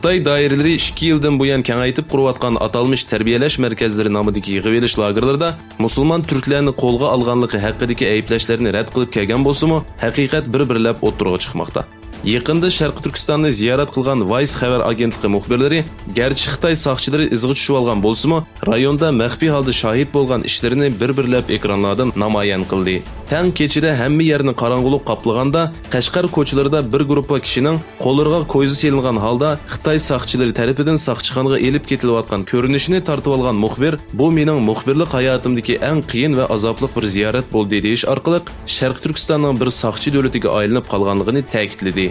Xitoy doiralari 2 yildan buyon kengaytib qurayotgan atalmış tarbiyalash markazlari nomidagi yig'ib olish lagerlarida musulmon turklarni qo'lga olganligi haqidagi ayblashlarni rad qilib kelgan bo'lsa-mu, haqiqat bir-birlab o'tirg'a chiqmoqda. Yaqinda Sharq Turkistonni ziyorat qilgan Vice xabar agentligi muxbirlari garchi Xitoy soqchilari izg'i tushib olgan bo'lsa-mu, rayonda maxfiy holda shohid bo'lgan ishlarini bir-birlab ekranlardan namoyon qildi. Tang kechida hamma yerni qorong'ulik qoplaganda Qashqar ko'chalarida bir guruh kishining qo'llariga ko'zi selingan holda Xitoy soqchilari tarafidan soqchixonaga elib ketilayotgan ko'rinishini tortib olgan muxbir, bu mening muxbirlik hayotimdagi eng qiyin va azobli bir ziyorat bo'ldi deyish orqali Sharq Turkistonning bir soqchi davlatiga aylanib qolganligini ta'kidladi.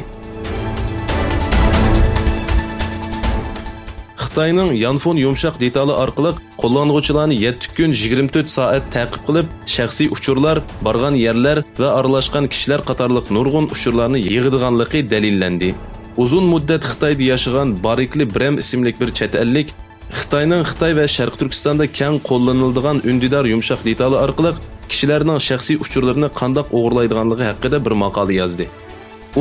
Xitoyning Yanfon yumshoq detali orqali qo'llanuvchilarni 7 kun 24 soat ta'qib qilib, shaxsiy uchurlar, borgan yerlar va aralashgan kishilar qatorliq nurg'un uchurlarni yig'adiganligi dalillandi. Uzun muddat Xitoyda yashagan Barikli Brem ismli bir chet ellik Xitoyning Xitoy va Sharq Turkistonda keng qo'llaniladigan undidor yumshoq detali orqali kishilarning shaxsiy uchurlarini qanday o'g'irlaydiganligi haqida bir maqola yozdi.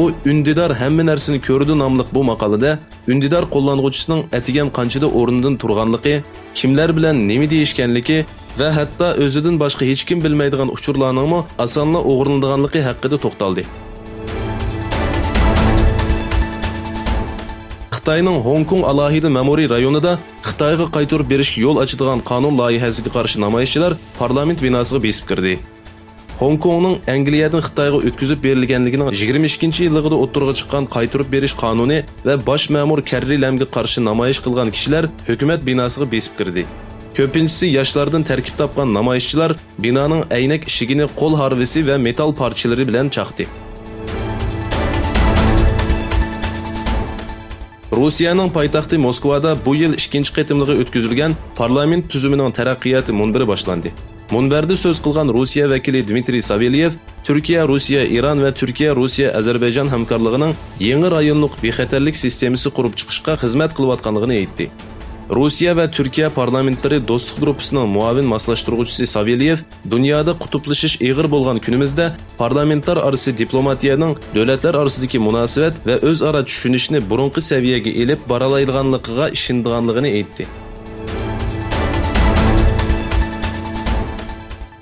U undidor hamma narsani ko'rdi nomli bu maqolada undidor qo'llanuvchisining atigan qanchada o'rnidan turganligi, kimlar bilan nima deyishganligi va hatto o'zidan boshqa hech kim bilmaydigan uchurlarning osonla o'g'irlanadiganligi haqida to'xtaldi. Xitoyning Hong Kong alohida ma'muriy rayonida Xitoyga qaytarib berishga yo'l ochadigan qonun loyihasiga qarshi namoyishchilar parlament binosiga besib kirdi. Hong Kongning Angliyadan Xitoyga o'tkazib berilganligining 22-yilligida o'ttirg'a chiqqan qaytarib berish qonuni va bosh ma'mur Carrie Lamga qarshi namoyish qilgan kishilar hukumat binosiga besib kirdi. Ko'pinchisi yoshlardan tarkib topgan namoyishchilar binoning aynak eshigini qo'l harvisi va metal parchalari bilan chaqdi. Rossiyaning poytaxti Moskvada bu yil 2-chi qatimliga o'tkazilgan parlament tuzumining taraqqiyoti munbiri boshlandi. Munbarda so'z qilgan Rossiya vakili Dmitriy Savelyev, Turkiya, Rossiya, Iran va Turkiya, Rossiya, Ozarbayjon hamkorligining yangi rayonlik bexatarlik sistemasi qurib chiqishga xizmat qilayotganligini aytdi. Rossiya va Turkiya parlamentlari do'stlik gruppasining muavin maslashtiruvchisi Savelyev, dunyoda qutblashish ig'ir bo'lgan kunimizda parlamentlar orasi diplomatiyaning davlatlar orasidagi munosabat va o'zaro tushunishni burunqi saviyaga elib boralaydiganligiga ishonganligini aytdi.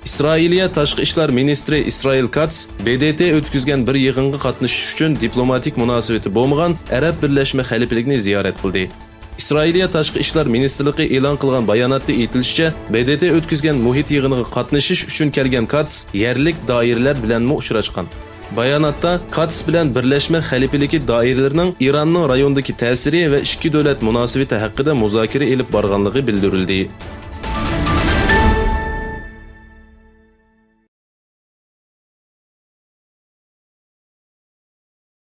İsrailiya Tashqi ishlar ministri Israel Katz BDT o'tkazgan bir yig'inga qatnashish uchun diplomatik munosabati bo'lmagan Arab Birlashma Xalifligini ziyorat qildi. İsrailiya Tashqi ishlar ministrligi e'lon qilgan bayonotda aytilishicha, BDT o'tkazgan muhit yig'iniga qatnashish uchun kelgan Katz yerlik doiralar bilan uchrashgan. Bayonotda Katz bilan Birlashma Xalifligi doiralarining Iranning rayondagi ta'siri va ikki davlat munosabati haqida muzokara elib borganligi bildirildi.